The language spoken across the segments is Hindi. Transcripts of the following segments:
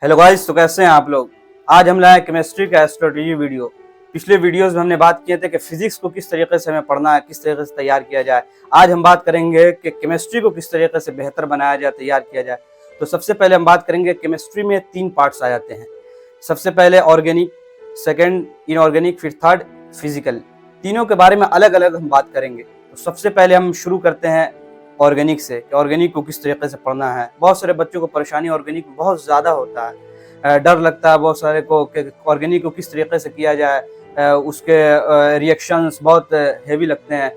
हेलो गाइस, तो कैसे हैं आप लोग। आज हम लाए केमिस्ट्री का स्ट्रेटजी वीडियो। पिछले वीडियोस में हमने बात किए थे कि फिजिक्स को किस तरीके से हमें पढ़ना है, किस तरीके से तैयार किया जाए। आज हम बात करेंगे कि केमिस्ट्री को किस तरीके से बेहतर बनाया जाए, तैयार किया जाए। तो सबसे पहले हम बात करेंगे, केमिस्ट्री में 3 पार्ट्स आ जाते हैं। सबसे पहले ऑर्गेनिक, सेकेंड इनऑर्गेनिक, फिर थर्ड फिजिकल। तीनों के बारे में अलग अलग हम बात करेंगे। तो सबसे पहले हम शुरू करते हैं ऑर्गेनिक से, कि ऑर्गेनिक को किस तरीके से पढ़ना है। बहुत सारे बच्चों को परेशानी ऑर्गेनिक में बहुत ज़्यादा होता है, डर लगता है बहुत सारे को कि ऑर्गेनिक को किस तरीके से किया जाए। उसके रिएक्शंस बहुत हेवी लगते हैं।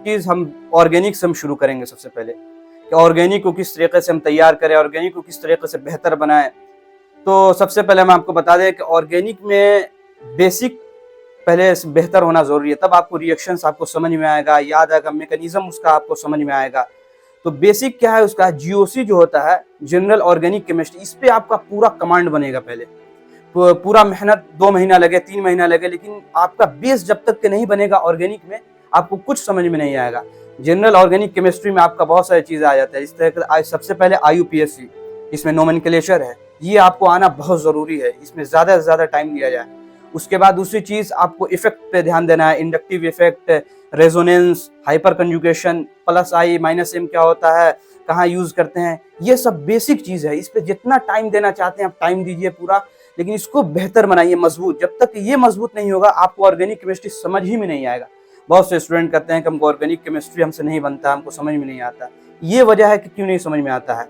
चीज़ हम ऑर्गेनिक से हम शुरू करेंगे सबसे पहले, कि ऑर्गेनिक को किस तरीके से हम तैयार करें, ऑर्गेनिक को किस तरीके से बेहतर बनाएं। तो सबसे पहले हम आपको बता दें कि ऑर्गेनिक में बेसिक पहले बेहतर होना जरूरी है, तब आपको रिएक्शंस आपको समझ में आएगा, याद आएगा, मैकेनिज्म उसका आपको समझ में आएगा। तो बेसिक क्या है उसका, जीओसी जो होता है, जनरल ऑर्गेनिक केमिस्ट्री, इस पे आपका पूरा कमांड बनेगा। पहले पूरा मेहनत 2 महीना लगे, 3 महीना लगे, लेकिन आपका बेस जब तक के नहीं बनेगा ऑर्गेनिक में, आपको कुछ समझ में नहीं आएगा। जनरल ऑर्गेनिक केमिस्ट्री में आपका बहुत सारी चीजें आ जाता है। इस तरह सबसे पहले IUPAC, इसमें नोमेनक्लेचर है, ये आपको आना बहुत जरूरी है, इसमें ज्यादा से ज्यादा टाइम दिया जाए। उसके बाद दूसरी चीज, आपको इफेक्ट पे ध्यान देना है, inductive effect, resonance, hyper conjugation, +I-M क्या होता है, कहाँ यूज करते हैं, ये सब बेसिक चीज है। इस पे जितना टाइम देना चाहते हैं आप टाइम दीजिए पूरा, लेकिन इसको बेहतर बनाइए, मजबूत। जब तक ये मजबूत नहीं होगा, आपको ऑर्गेनिक केमिस्ट्री समझ ही में नहीं आएगा। बहुत से स्टूडेंट कहते हैं कि हमको ऑर्गेनिक केमिस्ट्री हमसे नहीं बनता, हमको समझ में नहीं आता। ये वजह है कि क्यों नहीं समझ में आता है।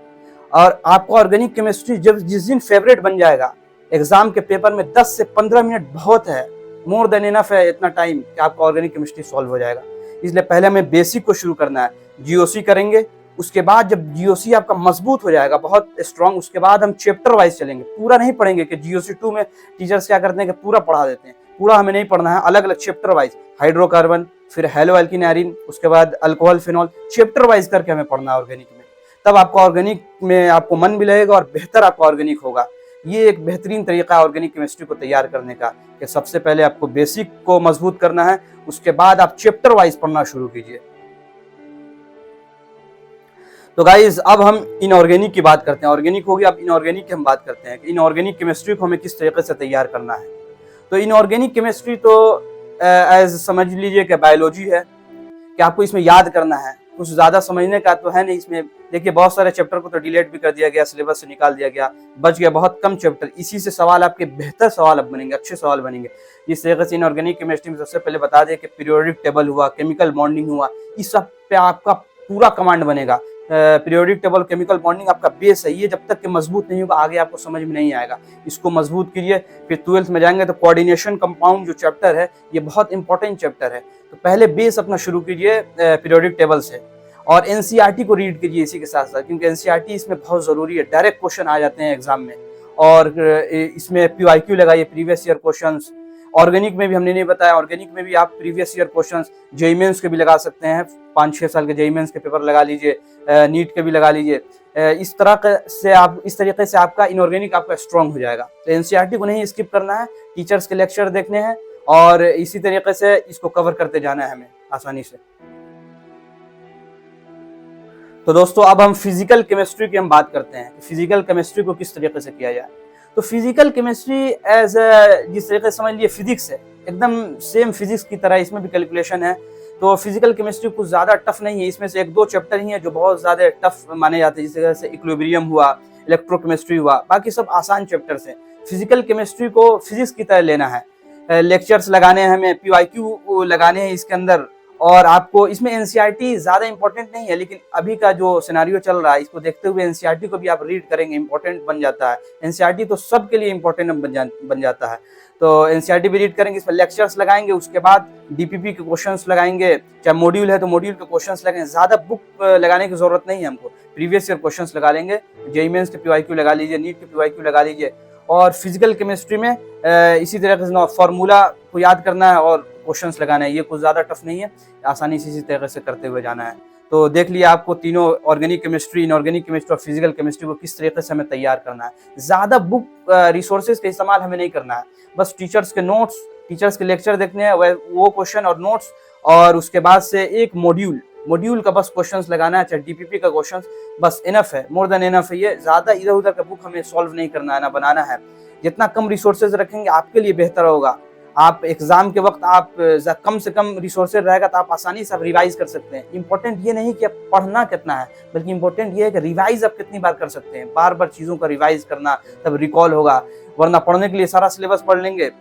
और आपको ऑर्गेनिक केमिस्ट्री जब जिस दिन फेवरेट बन जाएगा, एग्जाम के पेपर में 10 से 15 मिनट बहुत है, मोर देन इनफ है इतना टाइम, कि आपका ऑर्गेनिक केमिस्ट्री सॉल्व हो जाएगा। इसलिए पहले हमें बेसिक को शुरू करना है, जीओसी करेंगे। उसके बाद जब जीओसी आपका मजबूत हो जाएगा, बहुत स्ट्रांग, उसके बाद हम चैप्टर वाइज चलेंगे। पूरा नहीं पढ़ेंगे कि जीओसी 2 में टीचर्स क्या करते हैं कि पूरा पढ़ा देते हैं, पूरा हमें नहीं पढ़ना है। अलग अलग चैप्टर वाइज, हाइड्रोकार्बन, फिर हेलो एल्किन, उसके बाद अल्कोहल फिनॉल, चैप्टर वाइज करके हमें पढ़ना है ऑर्गेनिक में। तब आपको ऑर्गेनिक में आपको मन भी लगेगा और बेहतर आपका ऑर्गेनिक होगा। ये एक बेहतरीन तरीका है ऑर्गेनिक केमिस्ट्री को तैयार करने का, कि सबसे पहले आपको बेसिक को मजबूत करना है, उसके बाद आप चैप्टर वाइज पढ़ना शुरू कीजिए। तो गाइज, अब हम इनऑर्गेनिक की बात करते हैं। ऑर्गेनिक हो गया, अब इनऑर्गेनिक की हम बात करते हैं कि इनऑर्गेनिक केमिस्ट्री को हमें किस तरीके से तैयार करना है। तो इनऑर्गेनिक केमिस्ट्री तो एज समझ लीजिए कि बायोलॉजी है, कि आपको इसमें याद करना है, कुछ ज्यादा समझने का तो है नहीं इसमें। देखिए, बहुत सारे चैप्टर को तो डिलीट भी कर दिया गया, सिलेबस से निकाल दिया गया, बच गया बहुत कम चैप्टर। इसी से सवाल आपके बेहतर सवाल अब बनेंगे, अच्छे सवाल बनेंगे। जिस तरीके से इनऑर्गेनिक केमिस्ट्री में सबसे पहले बता दें कि पीरियोडिक टेबल हुआ, केमिकल बॉन्डिंग हुआ, इस सब पे आपका पूरा कमांड बनेगा। पीरियोडिक टेबल, केमिकल बॉन्डिंग आपका बेस है, ये जब तक कि मजबूत नहीं होगा आगे आपको समझ में नहीं आएगा। इसको मजबूत कीजिए। फिर 12th में जाएंगे तो कोऑर्डिनेशन कंपाउंड जो चैप्टर है, ये बहुत इंपॉर्टेंट चैप्टर है। तो पहले बेस अपना शुरू कीजिए पीरियोडिक टेबल से, और एनसीईआरटी को रीड कीजिए इसी के साथ साथ, क्योंकि एनसीईआरटी इसमें बहुत जरूरी है। डायरेक्ट क्वेश्चन आ जाते हैं एग्जाम में, और इसमें PYQ लगाइए, प्रीवियस ईयर क्वेश्चंस। ऑर्गेनिक में भी हमने नहीं बताया, ऑर्गेनिक में भी आप previous year questions JEE Mains के भी लगा सकते हैं, 5-6 साल के जेईई मेंस के पेपर लगा लीजिए, नीट के भी लगा लीजिए। इस तरीके से आपका इनऑर्गेनिक आपका स्ट्रांग हो जाएगा। तो एनसीईआरटी को नहीं स्किप करना है, टीचर्स के लेक्चर देखने हैं, और इसी तरीके से इसको कवर करते जाना है हमें आसानी से। तो दोस्तों, अब हम फिजिकल केमिस्ट्री की हम बात करते हैं, फिजिकल केमिस्ट्री को किस तरीके से किया जाए। तो फिजिकल केमिस्ट्री एज जिस तरीके से समझ लिए फिजिक्स है, एकदम सेम फिजिक्स की तरह इसमें भी कैलकुलेशन है। तो फिजिकल केमिस्ट्री कुछ ज्यादा टफ नहीं है, इसमें से 1-2 चैप्टर ही है जो बहुत ज्यादा टफ माने जाते हैं, जैसे इक्विलिब्रियम हुआ, इलेक्ट्रोकेमिस्ट्री हुआ, बाकी सब आसान चैप्टर्स हैं। फिजिकल केमिस्ट्री को फिजिक्स की तरह लेना है, लेक्चर्स लगाने हैं हमें, PYQ लगाने हैं इसके अंदर। और आपको इसमें एनसीईआरटी ज्यादा इंपॉर्टेंट नहीं है, लेकिन अभी का जो सिनेरियो चल रहा है इसको देखते हुए एनसीईआरटी को भी आप रीड करेंगे, इंपॉर्टेंट बन जाता है। एनसीईआरटी तो सबके लिए इंपॉर्टेंट बन जाता है। तो एनसीईआरटी भी रीड करेंगे, इसमें लेक्चर्स लगाएंगे, उसके बाद DPP के क्वेश्चंस लगाएंगे, चाहे मॉड्यूल है तो मॉड्यूल के क्वेश्चंस लगाएंगे। ज्यादा बुक लगाने की जरूरत नहीं है हमको, प्रीवियस ईयर क्वेश्चंस लगा लेंगे, जेईई मेंस के PYQ लगा लीजिए, नीट के PYQ लगा लीजिए। और फिजिकल केमिस्ट्री में इसी तरह से फॉर्मूला को याद करना है और क्वेश्चंस लगाना है, ये कुछ ज्यादा टफ नहीं है, आसानी से इसी तरह से करते हुए जाना है। तो देख लिया आपको तीनों, ऑर्गेनिक केमिस्ट्री, इनऑर्गेनिक केमिस्ट्री और फिजिकल केमिस्ट्री को किस तरीके से हमें तैयार करना है। ज्यादा बुक रिसोर्सेज का इस्तेमाल हमें नहीं करना है, बस टीचर्स के नोट्स, टीचर्स के लेक्चर देखने हैं, वो क्वेश्चन और नोट्स, और उसके बाद से एक मॉड्यूल मॉड्यूल का बस क्वेश्चंस लगाना है, चाहे डीपीपी का क्वेश्चंस, बस इनफ है, मोर देन इनफ है। ये ज़्यादा इधर उधर का बुक हमें सॉल्व नहीं करना है, ना बनाना है। जितना कम रिसोर्सेज रखेंगे आपके लिए बेहतर होगा। आप एग्जाम के वक्त आप कम से कम रिसोर्सेज रहेगा तो आप आसानी से आप रिवाइज कर सकते हैं। इंपॉर्टेंट ये नहीं कि आप पढ़ना कितना है, बल्कि इंपॉर्टेंट ये है कि रिवाइज आप कितनी बार कर सकते हैं। बार बार चीज़ों का रिवाइज करना, तब रिकॉल होगा, वरना पढ़ने के लिए सारा सिलेबस पढ़ लेंगे,